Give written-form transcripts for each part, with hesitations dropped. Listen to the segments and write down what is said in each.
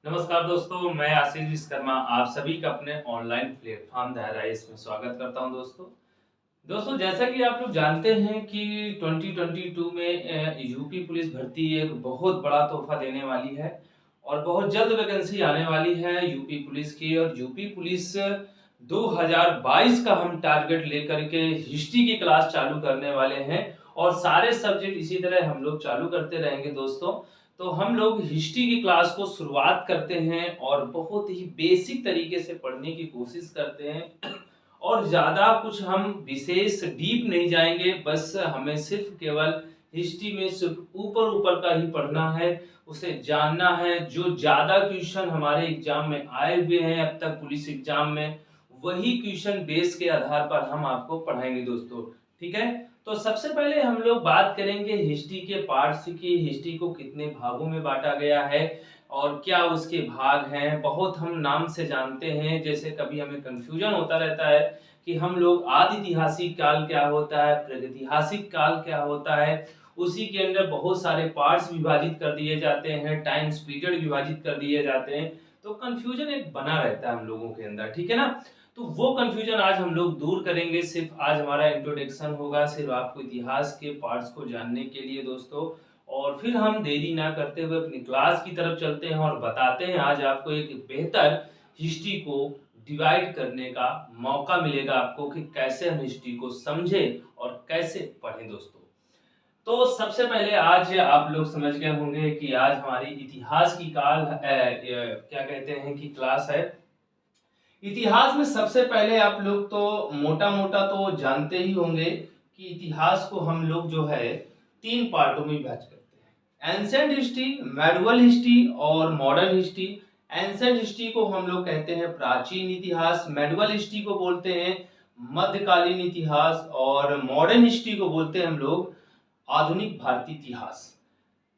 नमस्कार दोस्तों, मैं आशीष विश्वकर्मा आप सभी का अपने ऑनलाइन प्लेटफॉर्म धाराइस में स्वागत करता हूं। दोस्तों जैसा कि आप लोग जानते हैं कि 2022 में यूपी पुलिस भर्ती एक बहुत बड़ा तोहफा देने वाली है और बहुत जल्द वैकेंसी आने वाली है यूपी पुलिस की। और यूपी पुलिस 2022 का हम टारगेट लेकर के हिस्ट्री की क्लास चालू करने वाले हैं और सारे सब्जेक्ट इसी तरह हम लोग चालू करते रहेंगे दोस्तों। तो हम लोग हिस्ट्री की क्लास को शुरुआत करते हैं और बहुत ही बेसिक तरीके से पढ़ने की कोशिश करते हैं और ज़्यादा कुछ हम विशेष डीप नहीं जाएंगे। बस हमें सिर्फ केवल हिस्ट्री में सिर्फ ऊपर ऊपर का ही पढ़ना है, उसे जानना है। जो ज़्यादा क्वेश्चन हमारे एग्जाम में आए हुए हैं अब तक पुलिस एग्जाम में, वही क्वेश्चन बेस के आधार पर हम आपको पढ़ाएंगे दोस्तों। ठीक है, तो सबसे पहले हम लोग बात करेंगे हिस्ट्री के पार्ट्स की। हिस्ट्री को कितने भागों में बांटा गया है और क्या उसके भाग हैं। बहुत हम नाम से जानते हैं, जैसे कभी हमें कंफ्यूजन होता रहता है कि हम लोग आदि ऐतिहासिक काल क्या होता है, प्रागैतिहासिक काल क्या होता है। उसी के अंदर बहुत सारे पार्ट्स विभाजित कर दिए जाते हैं, टाइम्स पीरियड विभाजित कर दिए जाते हैं। तो कंफ्यूजन एक बना रहता है हम लोगों के अंदर, ठीक है ना। तो वो कंफ्यूजन आज हम लोग दूर करेंगे। सिर्फ आज हमारा इंट्रोडक्शन होगा, सिर्फ आपको इतिहास के पार्ट्स को जानने के लिए दोस्तों। और फिर हम देरी ना करते हुए अपनी क्लास की तरफ चलते हैं और बताते हैं आज आपको एक बेहतर हिस्ट्री को डिवाइड करने का मौका मिलेगा आपको कि कैसे हम हिस्ट्री को समझें और कैसे पढ़ें दोस्तों। तो सबसे पहले आज आप लोग समझ गए होंगे कि आज हमारी इतिहास की क्या कहते हैं कि क्लास है। इतिहास में सबसे पहले आप लोग तो मोटा मोटा तो जानते ही होंगे कि इतिहास को हम लोग जो है तीन पार्टों में विभाजित करते हैं: एंशिएंट हिस्ट्री, मेडिवल हिस्ट्री और मॉडर्न हिस्ट्री। एंशिएंट हिस्ट्री को हम लोग कहते हैं प्राचीन इतिहास, मेडिवल हिस्ट्री को बोलते हैं मध्यकालीन इतिहास और मॉडर्न हिस्ट्री को बोलते हैं हम लोग आधुनिक भारतीय इतिहास।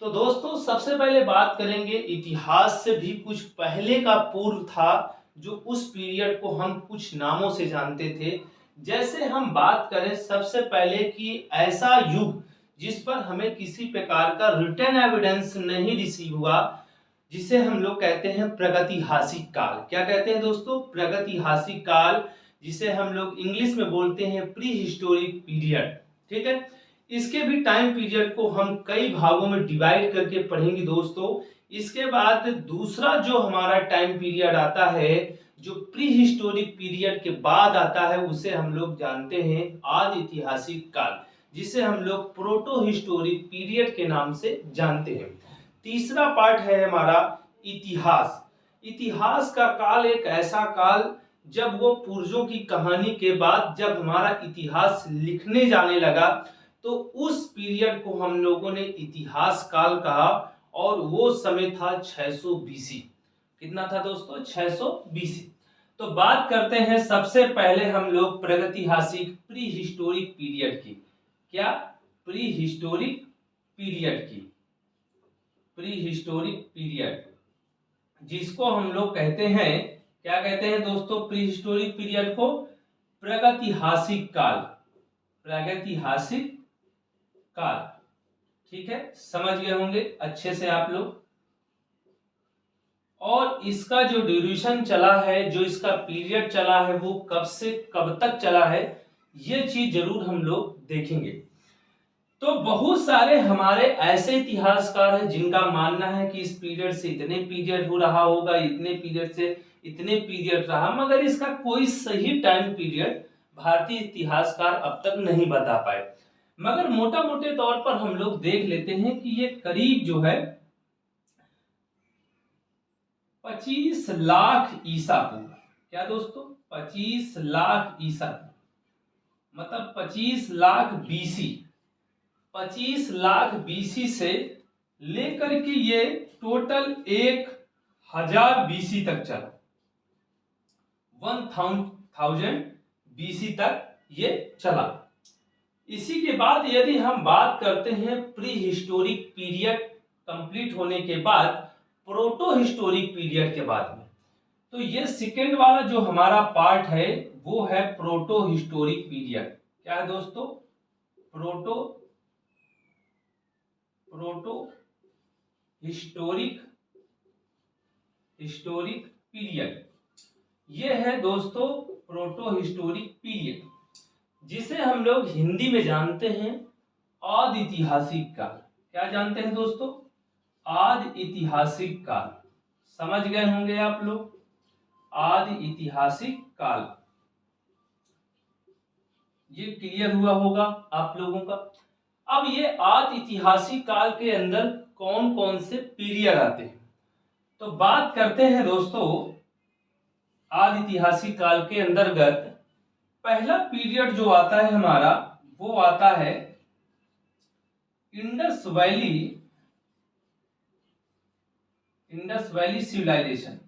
तो दोस्तों सबसे पहले बात करेंगे इतिहास से भी कुछ पहले का पूर्व था, जो उस पीरियड को हम कुछ नामों से जानते थे। जैसे हम बात करें सबसे पहले कि ऐसा युग जिस पर हमें किसी प्रकार का रिटन एविडेंस नहीं रिसीव हुआ, जिसे हम लोग कहते हैं प्रगतिहासिक काल। क्या कहते हैं दोस्तों? प्रगतिहासिक काल, जिसे हम लोग इंग्लिश में बोलते हैं प्री हिस्टोरिक पीरियड। ठीक है, इसके भी टाइम पीरियड को हम कई भागों में डिवाइड करके पढ़ेंगे दोस्तों। इसके बाद दूसरा जो हमारा टाइम पीरियड आता है, जो प्री हिस्टोरिक पीरियड के बाद आता है, उसे हम लोग जानते हैं आदि ऐतिहासिक काल, जिसे हम लोग प्रोटो हिस्टोरिक पीरियड के नाम से जानते हैं। तीसरा पार्ट है हमारा इतिहास। इतिहास का काल एक ऐसा काल जब वो पूर्वजों की कहानी के बाद जब हमारा इतिहास लिखने जाने लगा, तो उस पीरियड को हम लोगों ने इतिहास काल कहा और वो समय था 600 बीसी। कितना था दोस्तों? 600 बीसी। तो बात करते हैं सबसे पहले हम लोग प्रगतिहासिक प्री हिस्टोरिक पीरियड की। क्या? प्री हिस्टोरिक पीरियड की। प्री हिस्टोरिक पीरियड, जिसको हम लोग कहते हैं, क्या कहते हैं दोस्तों? प्री हिस्टोरिक पीरियड को प्रागैतिहासिक काल। प्रागैतिहासिक काल, ठीक है, समझ गए होंगे अच्छे से आप लोग। और इसका जो ड्यूरेशन चला है, जो इसका पीरियड चला है, वो कब से कब तक चला है, ये चीज जरूर हम लोग देखेंगे। तो बहुत सारे हमारे ऐसे इतिहासकार हैं जिनका मानना है कि इस पीरियड से इतने पीरियड हो रहा होगा, इतने पीरियड से इतने पीरियड रहा, मगर इसका कोई सही टाइम पीरियड भारतीय इतिहासकार अब तक नहीं बता पाए। मगर मोटा मोटे तौर पर हम लोग देख लेते हैं कि ये करीब जो है 25 लाख ईसा पूर्व। क्या दोस्तों? 25 लाख ईसा पूर्व, मतलब 25 लाख बीसी। 25 लाख बीसी से लेकर के ये टोटल 1000 बीसी तक चला। 1000 बीसी तक ये चला। इसी के बाद यदि हम बात करते हैं प्री हिस्टोरिक पीरियड कंप्लीट होने के बाद प्रोटो हिस्टोरिक पीरियड के बाद में, तो ये सेकेंड वाला जो हमारा पार्ट है वो है प्रोटो हिस्टोरिक पीरियड। क्या है दोस्तों? प्रोटो हिस्टोरिक हिस्टोरिक पीरियड, ये है दोस्तों प्रोटो हिस्टोरिक पीरियड, जिसे हम लोग हिंदी में जानते हैं आदि ऐतिहासिक काल। क्या जानते हैं दोस्तों? आदि ऐतिहासिक काल। समझ गए होंगे आप लोग, आदि ऐतिहासिक काल, ये क्लियर हुआ होगा आप लोगों का। अब ये आदि ऐतिहासिक काल के अंदर कौन कौन से पीरियड आते हैं, तो बात करते हैं दोस्तों। आदि ऐतिहासिक काल के अंतर्गत पहला पीरियड जो आता है हमारा, वो आता है इंडस वैली सिविलाइजेशन,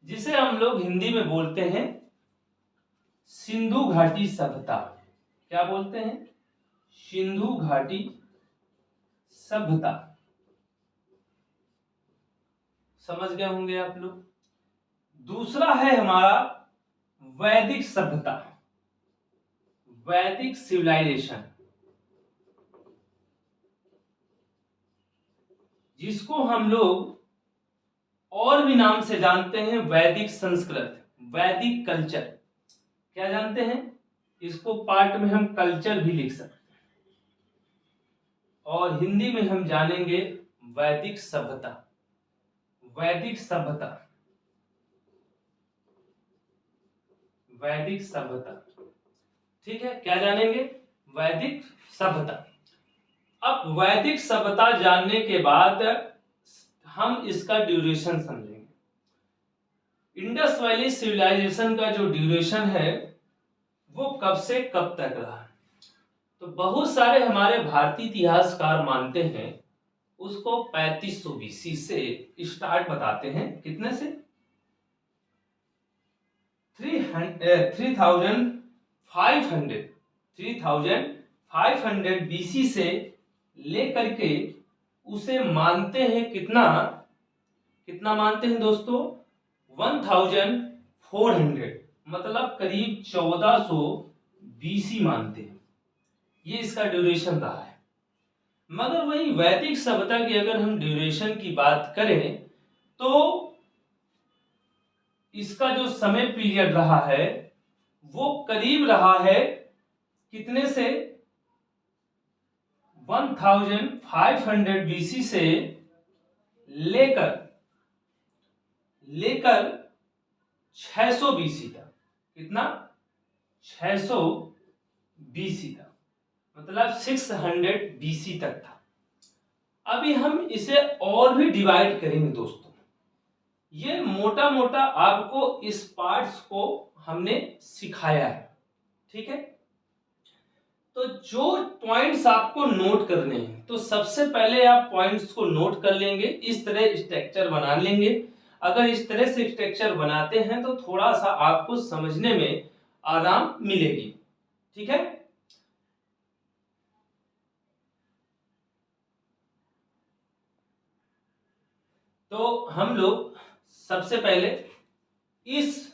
जिसे हम लोग हिंदी में बोलते हैं सिंधु घाटी सभ्यता। क्या बोलते हैं? सिंधु घाटी सभ्यता। समझ गए होंगे आप लोग। दूसरा है हमारा वैदिक सभ्यता, वैदिक सिविलाइजेशन, जिसको हम लोग और भी नाम से जानते हैं वैदिक संस्कृत, वैदिक कल्चर। क्या जानते हैं? इसको पार्ट में हम कल्चर भी लिख सकते हैं, और हिंदी में हम जानेंगे वैदिक सभ्यता, वैदिक सभ्यता, वैदिक सभ्यता। ठीक है, क्या जानेंगे? वैदिक सभ्यता। अब वैदिक सभ्यता जानने के बाद हम इसका ड्यूरेशन समझेंगे। इंडस वैली सिविलाइजेशन का जो ड्यूरेशन है वो कब से कब तक रहा, तो बहुत सारे हमारे भारतीय इतिहासकार मानते हैं उसको 3500 बीसी से स्टार्ट बताते हैं। कितने से? 3500 बीसी से लेकर के उसे मानते हैं कितना, कितना मानते हैं दोस्तों? 1400, मतलब करीब 1400 बीसी मानते हैं। ये इसका ड्यूरेशन रहा है। मगर वही वैदिक सभ्यता की अगर हम ड्यूरेशन की बात करें तो इसका जो समय पीरियड रहा है वो करीब रहा है कितने से? 1500 बीसी से लेकर 600 बीसी तक। कितना? 600 बीसी तक, मतलब 600 बीसी तक था। अभी हम इसे और भी डिवाइड करेंगे दोस्तों। ये मोटा मोटा आपको इस पार्ट्स को हमने सिखाया है, ठीक है। तो जो पॉइंट्स आपको नोट करने हैं, तो सबसे पहले आप पॉइंट्स को नोट कर लेंगे, इस तरह स्ट्रक्चर बना लेंगे। अगर इस तरह से स्ट्रक्चर बनाते हैं तो थोड़ा सा आपको समझने में आराम मिलेगी, ठीक है। तो हम लोग सबसे पहले इस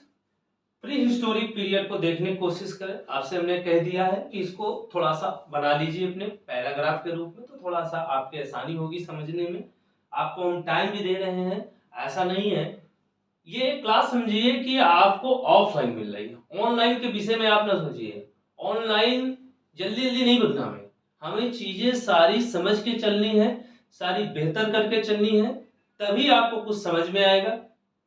प्री हिस्टोरिक पीरियड को देखने की कोशिश करें। आपसे हमने कह दिया है कि इसको थोड़ा सा बना लीजिए अपने पैराग्राफ के रूप में, तो थोड़ा सा आपकी आसानी होगी समझने में। आपको हम टाइम भी दे रहे हैं, ऐसा नहीं है ये क्लास समझिए कि आपको ऑफलाइन मिल रही है। ऑनलाइन के विषय में आप ना सोचिए, ऑनलाइन जल्दी जल्दी नहीं बनना हमें चीजें सारी समझ के चलनी है, सारी बेहतर करके चलनी है, तभी आपको कुछ समझ में आएगा।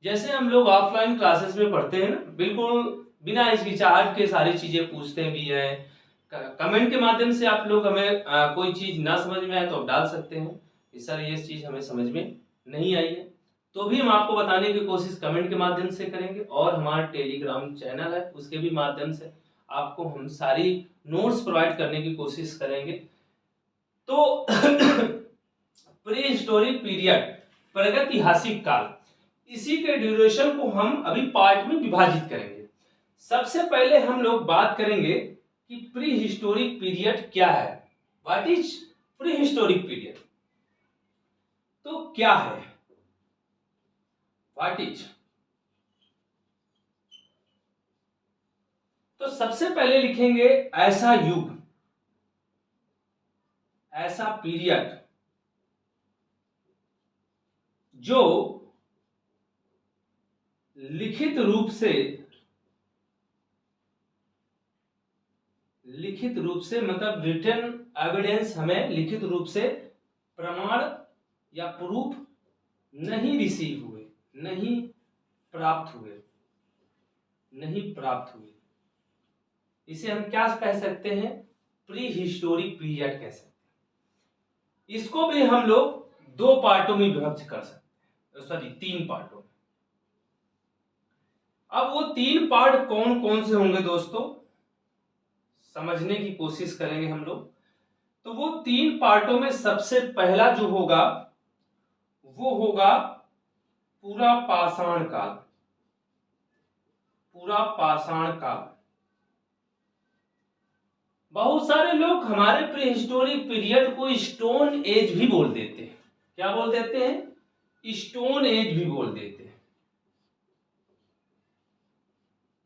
जैसे हम लोग ऑफलाइन क्लासेस में पढ़ते हैं ना, बिल्कुल बिना हिचकिचाहट के सारी चीजें पूछते भी हैं। कमेंट के माध्यम से आप लोग हमें कोई चीज ना समझ में आए तो आप डाल सकते हैं कि सर ये चीज हमें समझ में नहीं आई है, तो भी हम आपको बताने की कोशिश कमेंट के माध्यम से करेंगे। और हमारा टेलीग्राम चैनल है, उसके भी माध्यम से आपको हम सारी नोट्स प्रोवाइड करने की कोशिश करेंगे। तो प्री हिस्टोरिक पीरियड, प्रागैतिहासिक काल, इसी के ड्यूरेशन को हम अभी पार्ट में विभाजित करेंगे। सबसे पहले हम लोग बात करेंगे कि प्री हिस्टोरिक पीरियड क्या है। What is pre historic period? तो क्या है, व्हाट इज? तो सबसे पहले लिखेंगे ऐसा युग, ऐसा पीरियड जो लिखित रूप से मतलब रिटन एविडेंस हमें लिखित रूप से प्रमाण या प्रूफ नहीं रिसीव हुए, नहीं प्राप्त हुए, इसे हम क्या कह सकते हैं, प्री हिस्टोरिक पीरियड कह सकते हैं। इसको भी हम लोग 2 पार्टों में विभक्त कर सकते हैं, सॉरी 3 पार्टों में। अब वो 3 पार्ट कौन कौन से होंगे दोस्तों, समझने की कोशिश करेंगे हम लोग। तो वो 3 पार्टों में सबसे पहला जो होगा वो होगा पूरा पाषाण काल। बहुत सारे लोग हमारे प्री हिस्टोरिक पीरियड को स्टोन एज भी बोल देते हैं। क्या बोल देते हैं, स्टोन एज भी बोल देते हैं,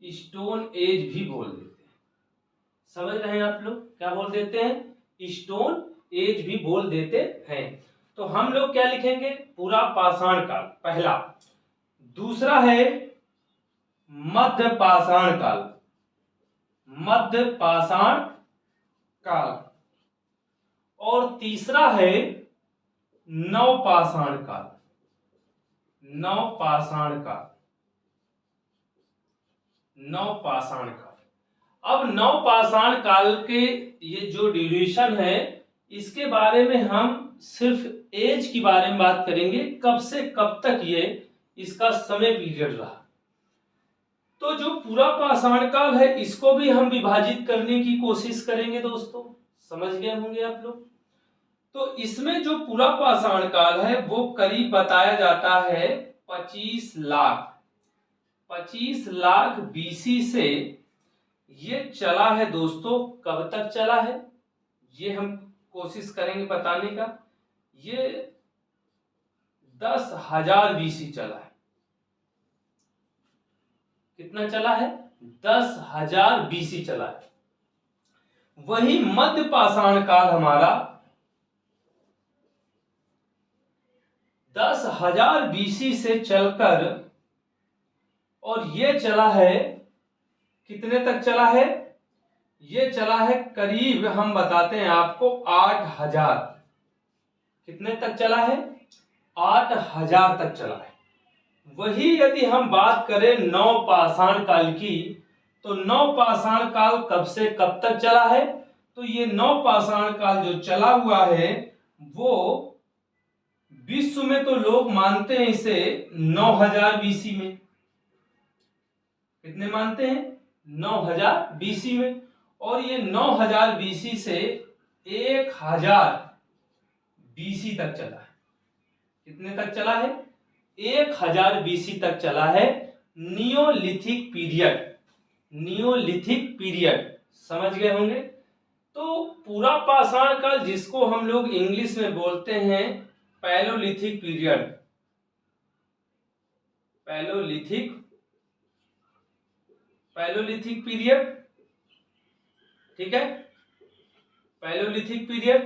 स्टोन एज भी बोल देते हैं। समझ रहे हैं आप लोग, क्या बोल देते हैं, स्टोन एज भी बोल देते हैं। तो हम लोग क्या लिखेंगे, पूरा पाषाण काल पहला। दूसरा है मध्य पाषाण काल, और तीसरा है नवपाषाण काल। अब नवपाषाण काल के ये जो ड्यूरेशन है, इसके बारे में हम सिर्फ एज के बारे में बात करेंगे, कब से कब तक ये इसका समय पीरियड रहा। तो जो पूरा पाषाण काल है इसको भी हम विभाजित करने की कोशिश करेंगे दोस्तों, समझ गए होंगे आप लोग। तो इसमें जो पूरा पाषाण काल है वो करीब बताया जाता है 25 लाख बीसी से ये चला है दोस्तों। कब तक चला है ये हम कोशिश करेंगे बताने का। ये 10,000 बीसी चला है। कितना चला है, 10,000 बीसी चला है। वही मध्य पाषाण काल हमारा 10,000 बीसी से चलकर और ये चला है, कितने तक चला है, ये चला है करीब हम बताते हैं आपको 8,000। कितने तक चला है, 8,000 तक चला है। वही यदि हम बात करें नवपाषाण काल की, तो नवपाषाण काल कब से कब तक चला है, तो ये नवपाषाण काल जो चला हुआ है वो विश्व में तो लोग मानते हैं इसे 9,000 बीसी में। कितने मानते हैं, 9,000 बीसी में। और ये 9,000 बीसी से 1,000 बीसी तक चला है। कितने तक चला है, 1,000 बीसी तक चला है। नियोलिथिक पीरियड समझ गए होंगे। तो पूरा पाषाण काल जिसको हम लोग इंग्लिश में बोलते हैं पैलोलिथिक पीरियड, ठीक है, पैलोलिथिक पीरियड।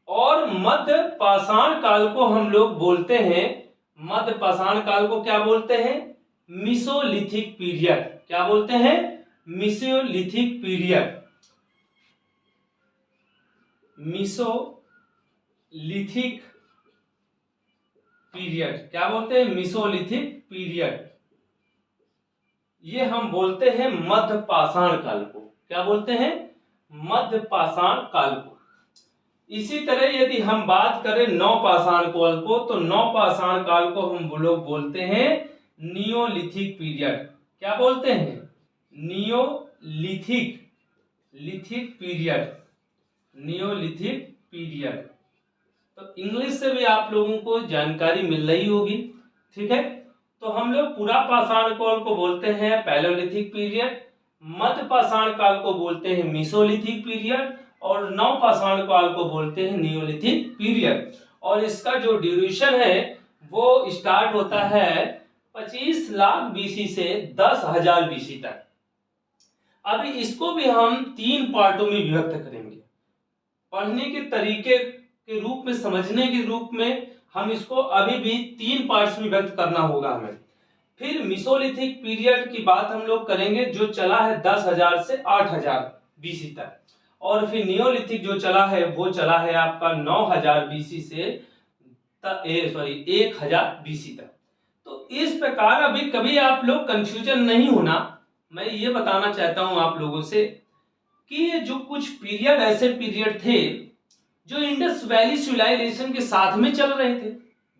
और मध्य पाषाण काल को हम लोग बोलते हैं, मध्य पाषाण काल को क्या बोलते हैं, मीसोलिथिक पीरियड। क्या बोलते हैं, मीसोलिथिक पीरियड। क्या बोलते हैं, मीसोलिथिक पीरियड। ये हम बोलते हैं मध्य पाषाण काल को। क्या बोलते हैं, मध्य पाषाण काल को। इसी तरह यदि हम बात करें नवपाषाण काल को, तो नवपाषाण काल को हम लोग बोलते हैं नियोलिथिक पीरियड। क्या बोलते हैं, नियोलिथिक पीरियड। तो इंग्लिश से भी आप लोगों को जानकारी मिल रही होगी, ठीक है। तो हम लोग पूरा पाषाण काल को बोलते हैं पैलोलिथिक पीरियड, मध्य पाषाण काल को बोलते हैं मीसोलिथिक पीरियड, और नवपाषाण काल को बोलते हैं नियोलिथिक पीरियड। और इसका जो ड्यूरेशन है वो स्टार्ट होता है 25 लाख बीसी से 10,000 बीसी तक। अभी इसको भी हम 3 पार्टों में विभक्त करेंगे। पढ़ने के तरीके के रूप में, समझने के रूप में हम इसको अभी भी 3 पार्ट्स में व्यक्त करना होगा हमें। फिर मेसोलिथिक पीरियड की बात हम लोग करेंगे जो चला है 10,000 से 8,000 बीसी तक, और फिर नियोलिथिक जो चला है वो चला है आपका 9,000 बीसी से 1,000 बीसी तक। तो इस प्रकार अभी कभी आप लोग कंफ्यूजन नहीं होना, मैं ये बताना चाहता हूं आप लोगों से कि ये जो कुछ पीरियड ऐसे पीरियड थे जो इंडस वैली सिविलाइजेशन के साथ में चल रहे थे,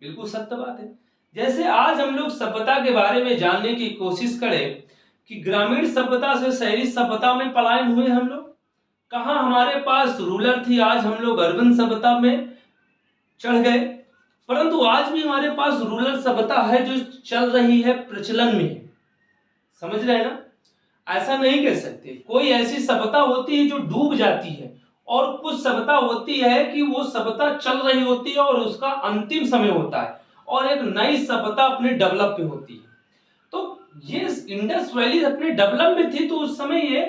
बिल्कुल सत्य बात है। जैसे आज हम लोग सभ्यता के बारे में जानने की कोशिश करें कि ग्रामीण सभ्यता से शहरी सभ्यता में पलायन हुए हम लोग, कहां हमारे पास रूरल थी, आज हम लोग अर्बन सभ्यता में चढ़ गए। परंतु आज भी हमारे पास रूरल सभ्यता है जो चल रही है, प्रचलन में है। समझ रहे हैं ना? ऐसा नहीं कह सकते। कोई ऐसी सभ्यता होती है जो डूब जाती है और कुछ सभ्यता होती है कि वो सभ्यता चल रही होती है और उसका अंतिम समय होता है और एक नई सभ्यता अपने डेवलप पे होती है। तो ये इंडस वैली अपने डेवलप में थी तो उस समय ये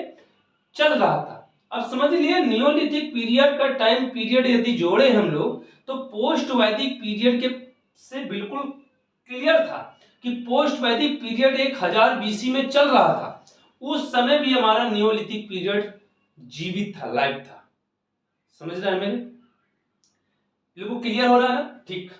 चल रहा था। अब समझ लिए नियोलिथिक पीरियड का टाइम पीरियड यदि जोड़े हम लोग तो पोस्ट वैदिक पीरियड के से बिल्कुल क्लियर था कि पोस्ट वैदिक पीरियड 1000 बीसी में चल रहा था। उस समय भी हमारा नियोलिथिक पीरियड जीवित था, लाइव था। समझ रहे हैं मेरे? बिल्कुल क्लियर हो रहा है ना? ठीक।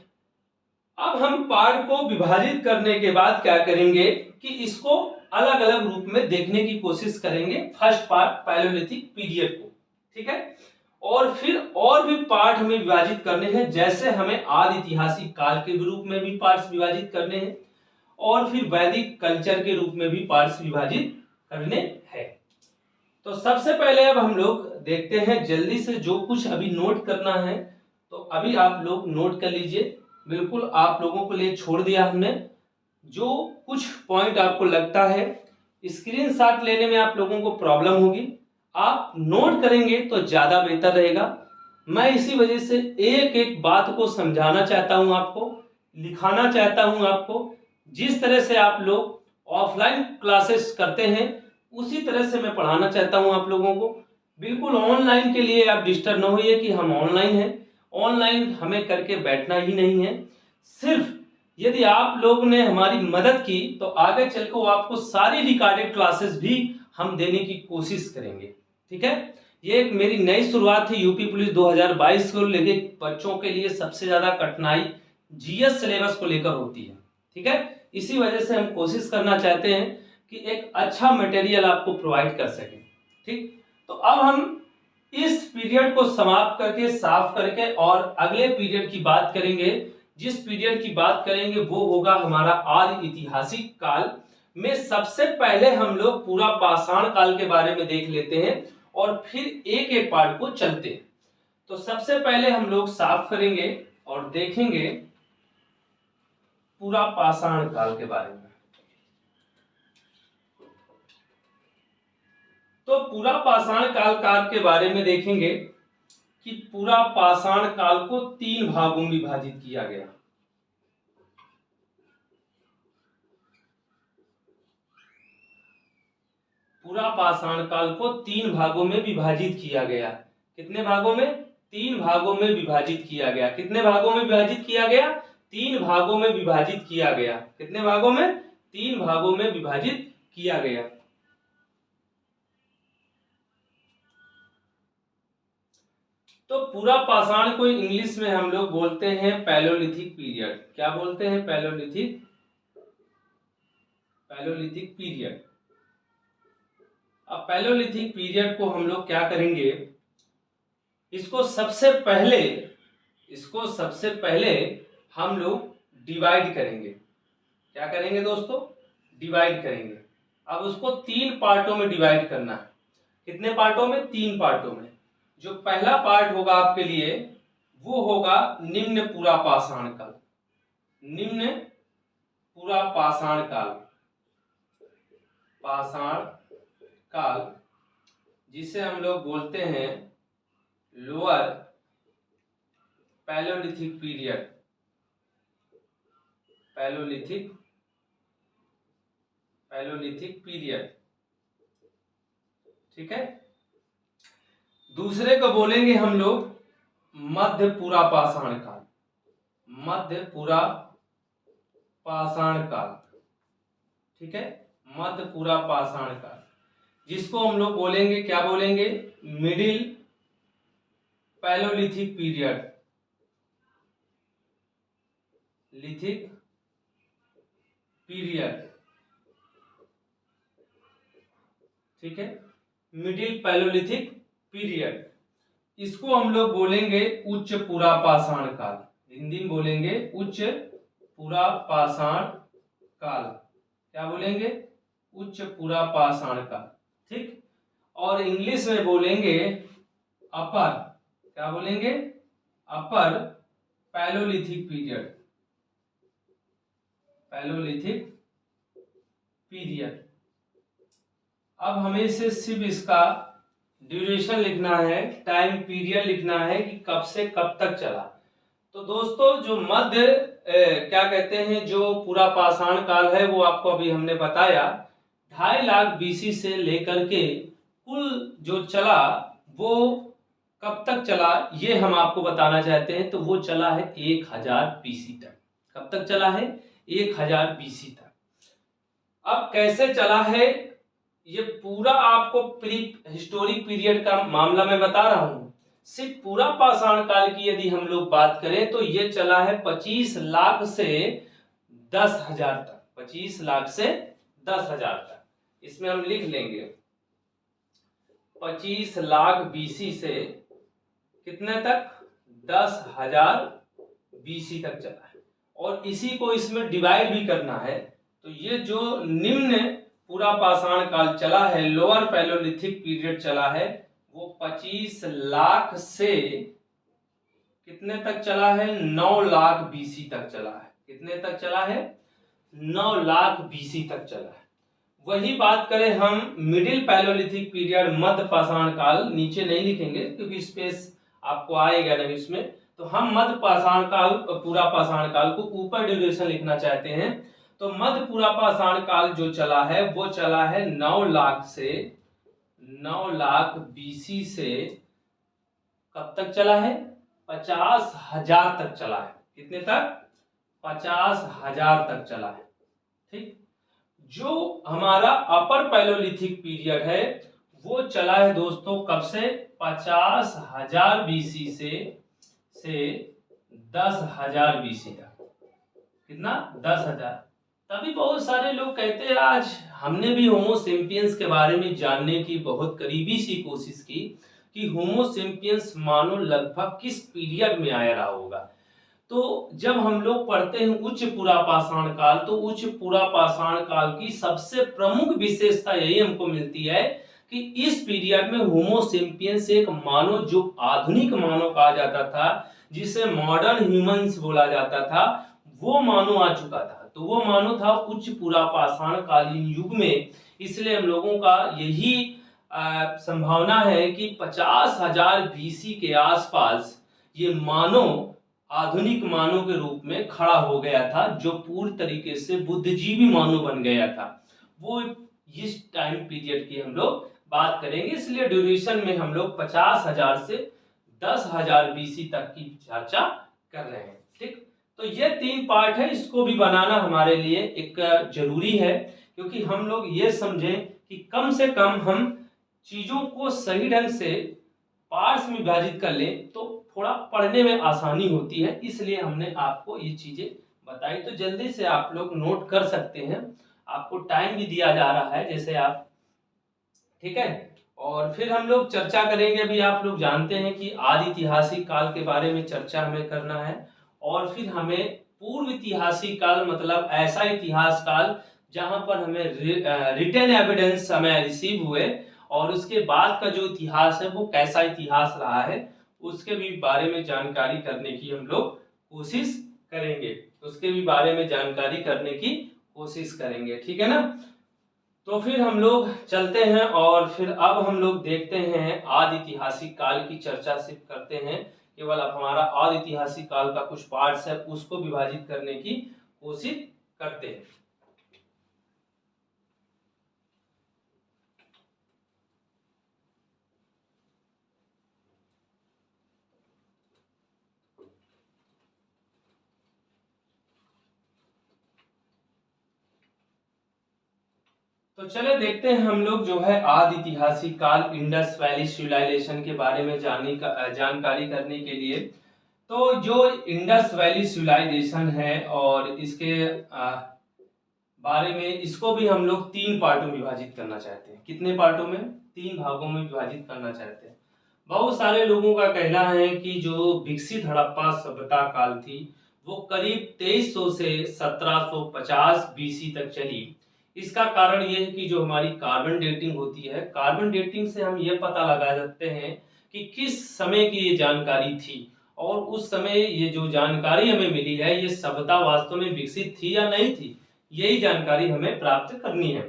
अब हम पार्ट को विभाजित करने के बाद क्या करेंगे कि इसको अलग अलग रूप में देखने की कोशिश करेंगे। फर्स्ट पार्ट पैलियोलिथिक पीरियड को, ठीक है, और फिर और भी पार्ट हमें विभाजित करने हैं, जैसे हमें आदि ऐतिहासिक काल के रूप में भी पार्ट्स विभाजित करने हैं और फिर वैदिक कल्चर के रूप में भी पार्ट्स विभाजित करने हैं। तो सबसे पहले अब हम लोग देखते हैं जल्दी से, जो कुछ अभी नोट करना है तो अभी आप लोग नोट कर लीजिए। बिल्कुल आप लोगों के लिए छोड़ दिया हमने। जो कुछ पॉइंट आपको लगता है स्क्रीनशॉट लेने में आप लोगों को प्रॉब्लम होगी, आप नोट करेंगे तो ज्यादा बेहतर रहेगा। मैं इसी वजह से एक एक बात को समझाना चाहता हूं, आपको लिखाना चाहता हूं। आपको जिस तरह से आप लोग ऑफलाइन क्लासेस करते हैं उसी तरह से मैं पढ़ाना चाहता हूं आप लोगों को। बिल्कुल ऑनलाइन के लिए आप डिस्टर्ब न होइए कि हम ऑनलाइन हैं। ऑनलाइन हमें करके बैठना ही नहीं है। सिर्फ यदि आप लोग ने हमारी मदद की तो आगे चलकर आपको सारी रिकॉर्डेड क्लासेस भी हम देने की कोशिश करेंगे, ठीक है। ये एक मेरी नई शुरुआत है यूपी पुलिस 2022 को लेके। बच्चों के लिए सबसे ज्यादा कठिनाई जीएस सिलेबस को लेकर होती है, ठीक है। इसी वजह से हम कोशिश करना चाहते हैं कि एक अच्छा मटेरियल आपको प्रोवाइड कर सके, ठीक। तो अब हम इस पीरियड को समाप्त करके साफ करके और अगले पीरियड की बात करेंगे। जिस पीरियड की बात करेंगे वो होगा हमारा आदि ऐतिहासिक काल में। सबसे पहले हम लोग पूरा पाषाण काल के बारे में देख लेते हैं और फिर एक एक पार्ट को चलते हैं। तो सबसे पहले हम लोग साफ करेंगे और देखेंगे पूरा पाषाण काल के बारे में। तो पूरा पाषाण काल के बारे में देखेंगे कि पूरा पाषाण काल को 3 भागों में विभाजित किया गया। पूरा पाषाण काल को 3 भागों में विभाजित किया गया। कितने भागों में? 3 भागों में विभाजित किया गया। कितने भागों में विभाजित किया गया? 3 भागों में विभाजित किया गया। कितने भागों में? 3 भागों में विभाजित किया गया। तो पूरा पाषाण को इंग्लिश में हम लोग बोलते हैं पैलियोलिथिक पीरियड। क्या बोलते हैं? Palaeolithic period. अब पैलियोलिथिक पीरियड को हम लोग क्या करेंगे, इसको सबसे पहले हम लोग डिवाइड करेंगे। क्या करेंगे दोस्तों? डिवाइड करेंगे। अब उसको 3 पार्टों में डिवाइड करना है। कितने पार्टों में? 3 पार्टों में। जो पहला पार्ट होगा आपके लिए वो होगा निम्न पूरा पाषाण काल। निम्न पूरा पाषाण काल, जिसे हम लोग बोलते हैं lower Palaeolithic period. Palaeolithic period, ठीक है। दूसरे को बोलेंगे हम लोग मध्य पूरा पाषाण काल। मध्य पुरा पाषाण काल, ठीक है, मध्य पुरा पाषाण काल, जिसको हम लोग बोलेंगे, क्या बोलेंगे, middle palaeolithic period, lithic period, ठीक है, मिडिल पैलोलिथिक पीरियड। इसको हम लोग बोलेंगे उच्च पुरा पाषाण काल, हिंदी में बोलेंगे उच्च पुरा पाषाण काल, क्या बोलेंगे, उच्च पुरा पाषाण काल, ठीक। और इंग्लिश में बोलेंगे अपर, क्या बोलेंगे, अपर पैलोलिथिक पीरियड, पैलोलिथिक पीरियड। अब हमें से सिर्फ इसका ड्यूरेशन लिखना है, टाइम पीरियड लिखना है कि कब से कब तक चला। तो दोस्तों जो मध्य क्या कहते हैं, जो पूरा पाषाण काल है, वो आपको अभी हमने बताया 2.5 लाख बीसी से लेकर के कुल जो चला वो कब तक चला, ये हम आपको बताना चाहते हैं। तो वो चला है 1000 बीसी तक। कब तक चला है, 1000 बीसी तक। अब कैसे चला है, ये पूरा आपको प्री हिस्टोरिक पीरियड का मामला मैं बता रहा हूं। सिर्फ पूरा पाषाण काल की यदि हम लोग बात करें तो ये चला है 25 लाख से 10,000 तक, 25 लाख से 10,000 तक। इसमें हम लिख लेंगे 25 लाख बीसी से कितने तक, 10,000 बीसी तक चला है। और इसी को इसमें डिवाइड भी करना है। तो ये जो निम्न पूरा पाषाण काल चला है, लोअर पैलोलिथिक पीरियड चला है, वो 25 लाख से कितने तक चला है, 9 लाख बीसी तक चला है। कितने तक चला है, 9 लाख बीसी तक चला है। वही बात करें हम मिडिल पैलोलिथिक पीरियड, मध्य पाषाण काल, नीचे नहीं लिखेंगे क्योंकि स्पेस आपको आएगा नहीं इसमें। तो हम मध्य पाषाण काल, पूरा पाषाण काल को ऊपर ड्यूरेशन लिखना चाहते हैं। तो मध्य पूरा पाषाण काल जो चला है वो चला है 9 लाख से, 9 लाख बीसी से कब तक चला है, 50,000 तक चला है। कितने तक, 50,000 तक चला है, ठीक। जो हमारा अपर पैलोलिथिक पीरियड है वो चला है दोस्तों कब से, 50,000 बीसी से 10,000 बीसी तक। कितना, 10,000। तभी बहुत सारे लोग कहते हैं, आज हमने भी होमो सेपियंस के बारे में जानने की बहुत करीबी सी कोशिश की कि होमो सेपियंस मानो लगभग किस पीरियड में आया रहा होगा। तो जब हम लोग पढ़ते हैं उच्च पुरा पाषाण काल, तो उच्च पुरा पाषाण काल की सबसे प्रमुख विशेषता यही हमको मिलती है कि इस पीरियड में होमो सेपियंस एक मानव, जो आधुनिक मानव कहा जाता था, जिसे मॉडर्न ह्यूमंस बोला जाता था, वो मानव आ चुका था। तो वो मानव था उच्च पुरा पाषाण कालीन युग में। इसलिए हम लोगों का यही संभावना है कि 50,000 बीसी के आसपास ये मानव आधुनिक मानव के रूप में खड़ा हो गया था, जो पूर्ण तरीके से बुद्धिजीवी मानव बन गया था। वो इस टाइम पीरियड की हम लोग बात करेंगे। इसलिए ड्यूरेशन में हम लोग 50,000 से 10,000 बीसी तक की चर्चा कर रहे हैं, ठीक। तो ये 3 पार्ट है, इसको भी बनाना हमारे लिए एक जरूरी है, क्योंकि हम लोग ये समझें कि कम से कम हम चीजों को सही ढंग से पार्ट्स में विभाजित कर लें तो थोड़ा पढ़ने में आसानी होती है। इसलिए हमने आपको ये चीजें बताई। तो जल्दी से आप लोग नोट कर सकते हैं, आपको टाइम भी दिया जा रहा है जैसे आप, ठीक है। और फिर हम लोग चर्चा करेंगे। अभी आप लोग जानते हैं कि आदि ऐतिहासिक काल के बारे में चर्चा हमें करना है, और फिर हमें पूर्व ऐतिहासिक काल, मतलब ऐसा इतिहास काल जहां पर हमें रिटन एविडेंस हमें रिसीव हुए, और उसके बाद का जो इतिहास है वो कैसा इतिहास रहा है, उसके भी बारे में जानकारी करने की हम लोग कोशिश करेंगे। उसके भी बारे में जानकारी करने की कोशिश करेंगे, ठीक है ना। तो फिर हम लोग चलते हैं, और फिर अब हम लोग देखते हैं आदि ऐतिहासिक काल की चर्चा सिर्फ करते हैं, केवल अब हमारा आदि ऐतिहासिक काल का कुछ पार्ट्स है उसको विभाजित करने की कोशिश करते हैं। तो चले देखते हैं हम लोग जो है आदि ऐतिहासिक काल इंडस वैली सिविलाइजेशन के बारे में जानकारी करने के लिए। तो जो इंडस वैली सिविलाइजेशन है और इसके बारे में, इसको भी हम लोग 3 पार्टों में विभाजित करना चाहते हैं। कितने पार्टों में? 3 भागों में विभाजित करना चाहते हैं। बहुत सारे लोगों का कहना है कि जो विकसित हड़प्पा सभ्यता काल थी वो करीब 2300 से 1750 बीसी तक चली। इसका कारण ये है कि जो हमारी कार्बन डेटिंग होती है, कार्बन डेटिंग से हम ये पता लगा सकते हैं कि किस समय की ये जानकारी थी और उस समय ये जो जानकारी हमें मिली है ये सभ्यता वास्तव में विकसित थी या नहीं थी, यही जानकारी हमें प्राप्त करनी है।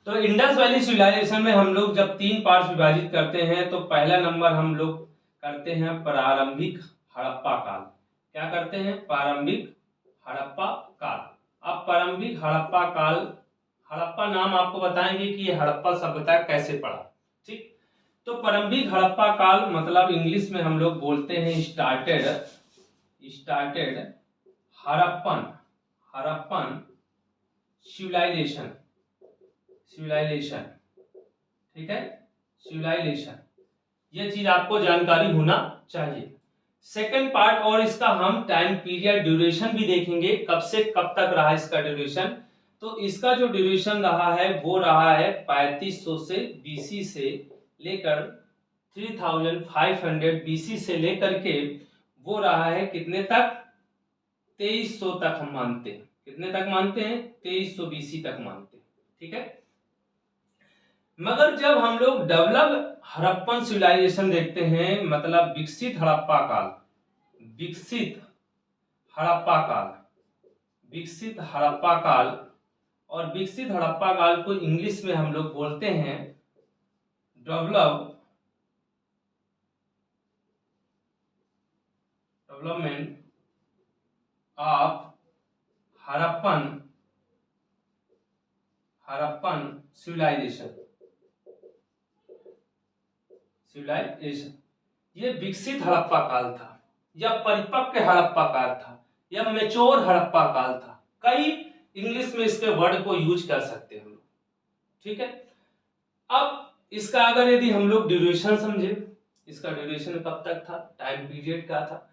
तो इंडस वैली सिविलाइजेशन में हम लोग जब 3 पार्ट विभाजित करते हैं तो पहला नंबर हम लोग करते हैं प्रारंभिक हड़प्पा काल। क्या करते हैं? प्रारंभिक हड़प्पा काल। अब प्रारंभिक हड़प्पा काल, हड़प्पा नाम आपको बताएंगे कि ये हड़प्पा सभ्यता कैसे पड़ा। ठीक, तो प्रारंभिक हड़प्पा काल मतलब इंग्लिश में हम लोग बोलते हैं स्टार्टेड हड़प्पन सिविलाइजेशन। ठीक है, सिविलाइजेशन, ये चीज आपको जानकारी होना चाहिए। सेकंड पार्ट, और इसका हम टाइम पीरियड ड्यूरेशन भी देखेंगे, कब से कब तक रहा इसका ड्यूरेशन। तो इसका जो ड्यूरेशन रहा है वो रहा है 3500 से बीसी से लेकर 3500 बीसी से लेकर के वो रहा है कितने तक? 2300 तक हम मानते हैं। कितने तक मानते हैं? 2300 बीसी तक मानते हैं। ठीक है, मगर जब हम लोग डेवलप हड़प्पन सिविलाइजेशन देखते हैं, मतलब विकसित हड़प्पा काल, विकसित हड़प्पा काल और विकसित हड़प्पा काल को इंग्लिश में हम लोग बोलते हैं डेवलपमेंट ऑफ हड़प्पन सिविलाइजेशन। ये विकसित हड़प्पा काल था या परिपक्व हड़प्पा काल था या मैच्योर हड़प्पा काल था, कई इंग्लिश में इसके वर्ड को यूज कर सकते हैं हम लोग। ठीक है, अब इसका अगर यदि हम लोग ड्यूरेशन समझे, इसका ड्यूरेशन कब तक था, टाइम पीरियड क्या था,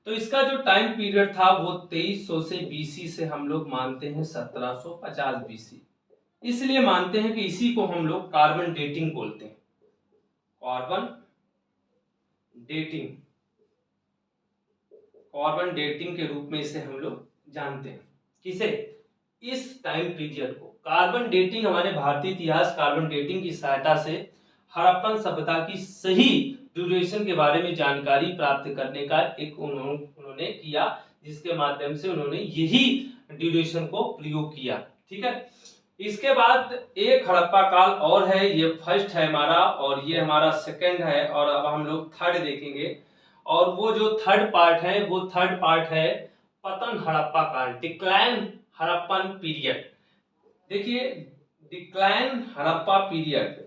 तो इसका जो टाइम पीरियड था वो 2300 से बीसी से हम लोग मानते हैं 1750 बीसी। इसलिए मानते हैं कि इसी को हम लोग कार्बन डेटिंग बोलते हैं। कार्बन डेटिंग के रूप में इसे हम लोग जानते हैं। किसे? इस टाइम पीरियड को कार्बन डेटिंग, हमारे भारतीय इतिहास कार्बन डेटिंग की सहायता से हड़प्पन सभ्यता की सही ड्यूरेशन के बारे में जानकारी प्राप्त करने का एक उन्होंने किया, जिसके माध्यम से उन्होंने यही ड्यूरेशन को प्रयोग किया। ठीक है, इसके बाद एक हड़प्पा काल और है, ये फर्स्ट है हमारा और ये हमारा सेकंड है, और अब हम लोग थर्ड देखेंगे। और वो जो थर्ड पार्ट है पतन हड़प्पा काल, डिक्लाइन हड़प्पन पीरियड। देखिए, decline Harappa period,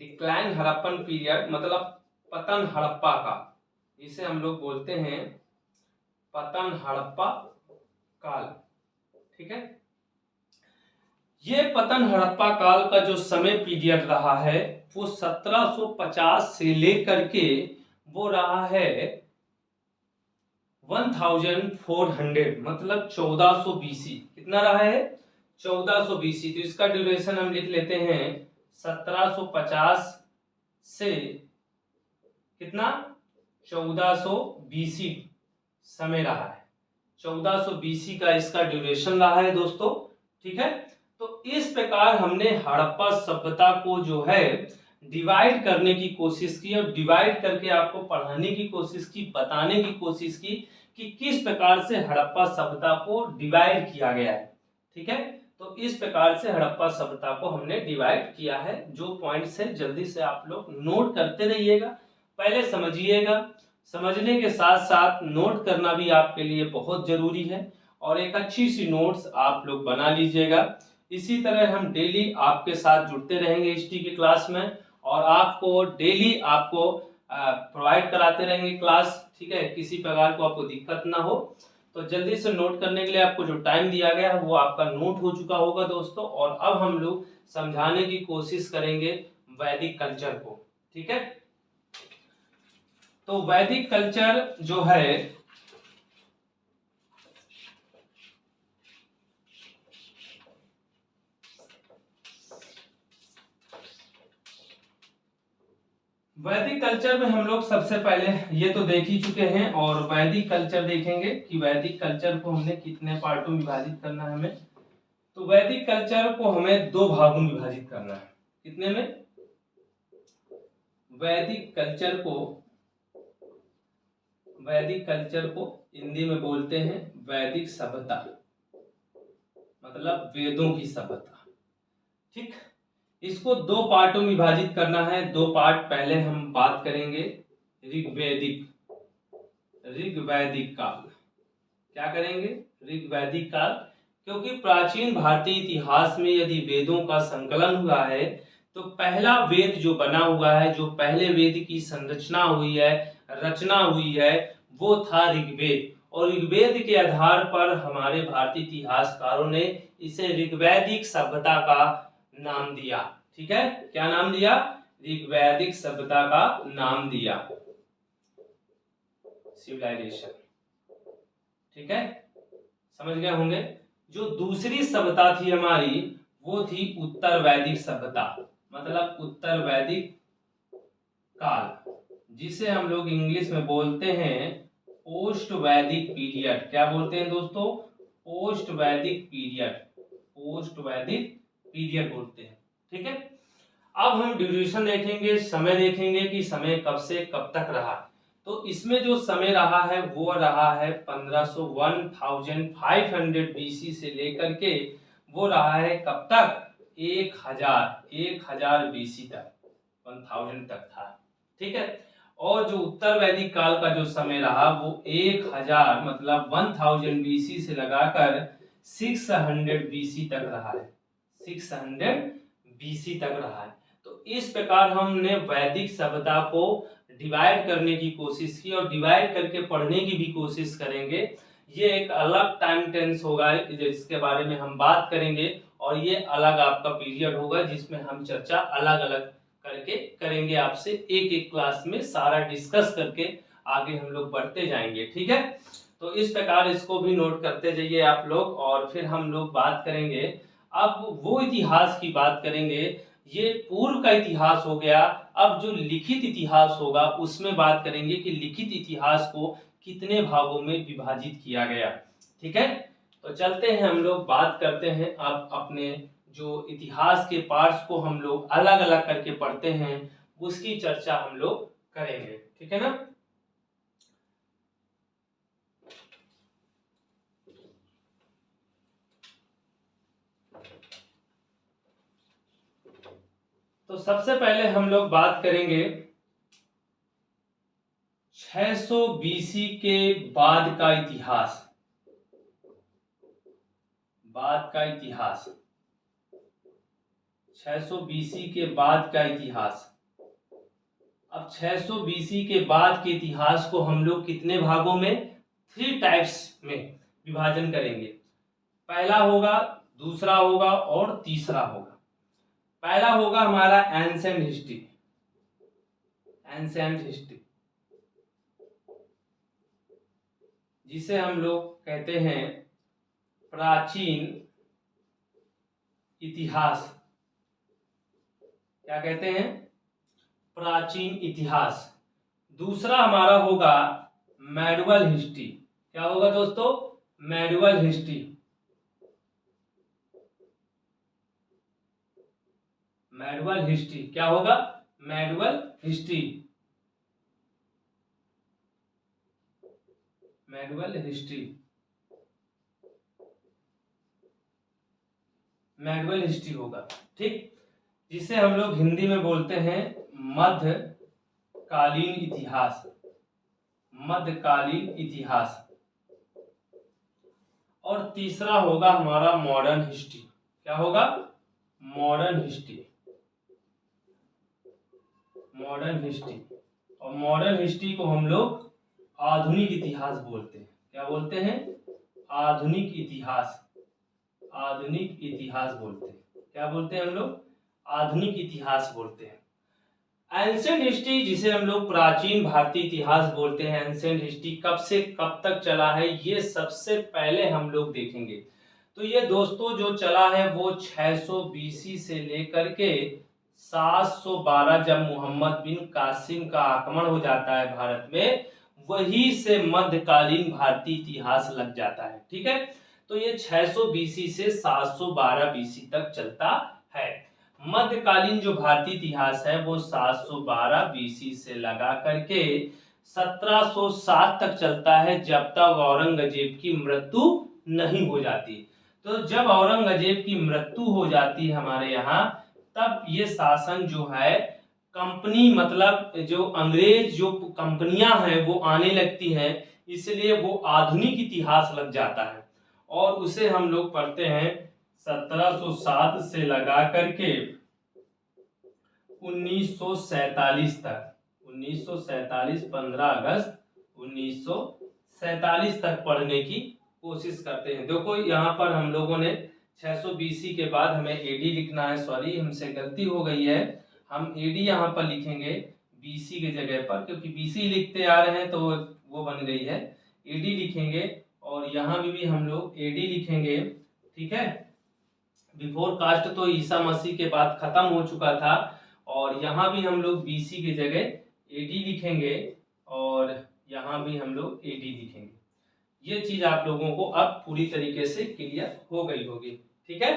decline Harappan period मतलब पतन हड़प्पा का, इसे हम लोग बोलते हैं पतन हड़प्पा काल। ठीक है, ये पतन हड़प्पा काल का जो समय पीरियड रहा है वो 1750 से लेकर के वो रहा है 1400, मतलब 1400 बीसी। कितना रहा है? 1400 बीसी। तो इसका ड्यूरेशन हम लिख लेते हैं 1750 से कितना? 1400 बीसी समय रहा है। 1400 बीसी का इसका ड्यूरेशन रहा है दोस्तों। ठीक है, तो इस प्रकार हमने हड़प्पा सभ्यता को जो है डिवाइड करने की कोशिश की और डिवाइड करके आपको पढ़ाने की कोशिश की, बताने की कोशिश की कि किस प्रकार से हड़प्पा सभ्यता को डिवाइड किया गया है। ठीक है, तो इस प्रकार से हड़प्पा सभ्यता को हमने डिवाइड किया है। जो पॉइंट्स है जल्दी से आप लोग नोट करते रहिएगा, पहले समझिएगा, समझने के साथ साथ नोट करना भी आपके लिए बहुत जरूरी है, और एक अच्छी सी नोट्स आप लोग बना लीजिएगा। इसी तरह हम डेली आपके साथ जुड़ते रहेंगे हिस्ट्री की क्लास में, और आपको डेली आपको प्रोवाइड कराते रहेंगे क्लास, ठीक है, किसी प्रकार को आपको दिक्कत ना हो। तो जल्दी से नोट करने के लिए आपको जो टाइम दिया गया है वो आपका नोट हो चुका होगा दोस्तों। और अब हम लोग समझाने की कोशिश करेंगे वैदिक कल्चर को, ठीक है। तो वैदिक कल्चर जो है वैदिक कल्चर में हम लोग सबसे पहले ये तो देख ही चुके हैं, और वैदिक कल्चर देखेंगे कि वैदिक कल्चर को हमने कितने पार्टों में विभाजित करना है हमें। तो वैदिक कल्चर को हमें दो भागों में विभाजित करना है। कितने में? वैदिक कल्चर को हिंदी में बोलते हैं वैदिक सभ्यता, मतलब वेदों की सभ्यता, ठीक। इसको दो पार्टों में विभाजित करना है। दो पार्ट, पहले हम बात करेंगे ऋग्वैदिक काल। क्या करेंगे? ऋग्वैदिक काल। क्योंकि प्राचीन भारतीय इतिहास में यदि वेदों का संकलन हुआ है तो पहला वेद जो बना हुआ है, जो पहले वेद की संरचना हुई है, रचना हुई है, वो था ऋग्वेद। और ऋग्वेद के आधार पर हमारे भारतीय इतिहासकारों ने इसे ऋग्वैदिक सभ्यता का नाम दिया, ठीक है। क्या नाम दिया? ऋग्वैदिक सभ्यता का नाम दिया, सिविलाइजेशन, ठीक है, समझ गए होंगे। जो दूसरी सभ्यता थी हमारी वो थी उत्तर वैदिक सभ्यता, मतलब उत्तर वैदिक काल, जिसे हम लोग इंग्लिश में बोलते हैं पोस्ट वैदिक पीरियड। क्या बोलते हैं दोस्तों? पोस्ट वैदिक पीरियड, पोस्ट वैदिक पीरियड बोलते हैं, ठीक है। अब हम ड्यूरेशन देखेंगे, समय देखेंगे कि समय कब से कब तक रहा। तो इसमें जो समय रहा है वो रहा है 1500 BC से लेकर के वो रहा है कब तक? 1000 BC तक, 1000 तक था, ठीक है। और जो उत्तर वैदिक काल का जो समय रहा वो 1000 मतलब 1000 BC से लगाकर 600 BC तक रहा है, 600 BC तक रहा है। तो इस प्रकार हमने वैदिक सभ्यता को डिवाइड करने की कोशिश की, और डिवाइड करके पढ़ने की भी कोशिश करेंगे। ये एक अलग टाइम टेंस होगा जिसके बारे में हम बात करेंगे, और ये अलग आपका पीरियड होगा जिसमें हम चर्चा अलग अलग करके करेंगे। आपसे एक एक क्लास में सारा डिस्कस करके आगे हम लोग बढ़ते जाएंगे, ठीक है। तो इस प्रकार इसको भी नोट करते जाइए आप लोग, और फिर हम लोग बात करेंगे। अब वो इतिहास की बात करेंगे, ये पूर्व का इतिहास हो गया। अब जो लिखित इतिहास होगा उसमें बात करेंगे कि लिखित इतिहास को कितने भागों में विभाजित किया गया, ठीक है। तो चलते हैं हम लोग बात करते हैं। अब अपने जो इतिहास के पार्ट्स को हम लोग अलग अलग करके पढ़ते हैं उसकी चर्चा हम लोग करेंगे, ठीक है ना। तो सबसे पहले हम लोग बात करेंगे 600 BC के बाद का इतिहास, बाद का इतिहास, 600 BC के बाद का इतिहास। अब 600 BC के बाद के इतिहास को हम लोग कितने भागों में? 3 टाइप्स में विभाजन करेंगे। पहला होगा, दूसरा होगा और तीसरा होगा। पहला होगा हमारा एंसेंट हिस्ट्री, एंसेंट हिस्ट्री, जिसे हम लोग कहते हैं प्राचीन इतिहास। क्या कहते हैं? प्राचीन इतिहास। दूसरा हमारा होगा मेडिवल हिस्ट्री। क्या होगा दोस्तों? Medieval history, medieval history. क्या होगा? Medieval history, medieval history, medieval history होगा, ठीक, जिसे हम लोग हिंदी में बोलते हैं मध्यकालीन इतिहास, मध्यकालीन इतिहास। और तीसरा होगा हमारा मॉडर्न हिस्ट्री। क्या होगा? Modern history, modern history. और मॉडर्न हिस्ट्री को हम लोग आधुनिक इतिहास बोलते हैं। क्या बोलते हैं? आधुनिक इतिहास। आधुनिक इतिहास बोलते हैं। क्या बोलते हैं हम लोग? आधुनिक इतिहास बोलते हैं। एंशिएंट हिस्ट्री, जिसे हम लोग प्राचीन भारतीय इतिहास बोलते हैं, एंशिएंट हिस्ट्री कब से कब तक चला है, ये सबसे पहले हम लोग देखेंगे। तो ये दोस्तों जो चला है वो 600 बीसी से लेकर के 712, जब मोहम्मद बिन कासिम का आक्रमण हो जाता है भारत में, वही से मध्यकालीन भारतीय इतिहास लग जाता है। ठीक है, तो ये 600 बीसी से 712 बीसी तक चलता है। मध्यकालीन जो भारतीय इतिहास है वो 712 बीसी से लगा करके 1707 तक चलता है, जब तक औरंगजेब की मृत्यु नहीं हो जाती। तो जब औरंगजेब की मृत्यु हो जाती है हमारे यहाँ, तब ये शासन जो है कंपनी, मतलब जो अंग्रेज जो कंपनियां हैं वो आने लगती हैं, इसलिए वो आधुनिक इतिहास लग जाता है। और उसे हम लोग पढ़ते हैं 1707 से लगा करके 1947 तक। 1947, 15 अगस्त 1947 तक पढ़ने की कोशिश करते हैं। देखो यहाँ पर हम लोगों ने 600 बीसी के बाद हमें एडी लिखना है, सॉरी हमसे गलती हो गई है, हम एडी यहाँ पर लिखेंगे बीसी की जगह पर, क्योंकि बीसी लिखते आ रहे हैं तो वो बन गई है, एडी लिखेंगे। और यहाँ भी हम लोग एडी लिखेंगे। ठीक है, बिफोर कास्ट तो ईसा मसीह के बाद खत्म हो चुका था, और यहाँ भी हम लोग बीसी की जगह एडी लिखेंगे, और यहाँ भी हम लोग एडी लिखेंगे। ये चीज आप लोगों को अब पूरी तरीके से क्लियर हो गई होगी। ठीक है,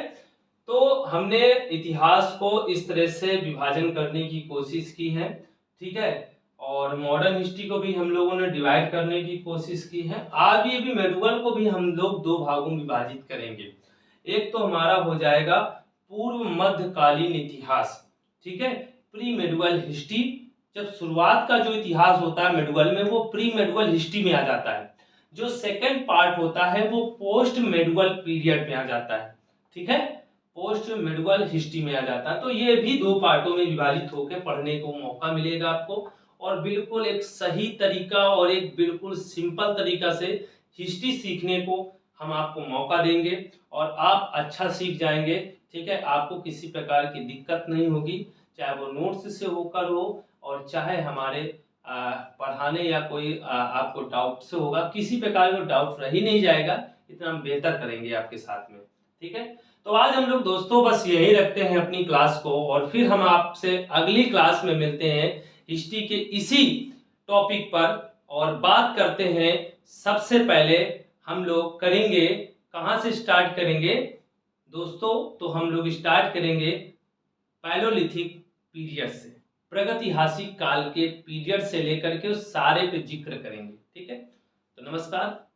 तो हमने इतिहास को इस तरह से विभाजन करने की कोशिश की है। ठीक है, और मॉडर्न हिस्ट्री को भी हम लोगों ने डिवाइड करने की कोशिश की है। आगे भी मेडुअल को भी हम लोग दो भागों में विभाजित करेंगे। एक तो हमारा हो जाएगा पूर्व मध्यकालीन इतिहास। ठीक है, प्री मेडुअल हिस्ट्री, जब शुरुआत का जो इतिहास होता है मेडुअल में, वो प्री मेडुअल हिस्ट्री में आ जाता है। जो सेकंड पार्ट होता है वो पोस्ट मेडुअल पीरियड में आ जाता है। ठीक है, पोस्ट मेडुअल हिस्ट्री में आ जाता है। तो ये भी दो पार्टों में विभाजित होकर पढ़ने को मौका मिलेगा आपको, और बिल्कुल एक सही तरीका और एक बिल्कुल सिंपल तरीका से हिस्ट्री सीखने को हम आपको मौका देंगे, और आप अच्छा सीख जाएंगे। ठीक है, आपको किसी प्रकार की दिक्कत नहीं होगी, चाहे वो नोट्स से होकर हो और चाहे हमारे पढ़ाने या कोई आपको डाउट से होगा, किसी प्रकार का डाउट रह ही नहीं जाएगा। इतना हम बेहतर करेंगे आपके साथ में। ठीक है, तो आज हम लोग दोस्तों बस यही रखते हैं अपनी क्लास को, और फिर हम आपसे अगली क्लास में मिलते हैं हिस्ट्री के इसी टॉपिक पर, और बात करते हैं। सबसे पहले हम लोग करेंगे, कहाँ से स्टार्ट करेंगे दोस्तों? तो हम लोग स्टार्ट करेंगे पैलोलिथिक पीरियड से, प्रागैतिहासिक काल के पीरियड से लेकर के उस सारे पे जिक्र करेंगे। ठीक है, तो नमस्कार।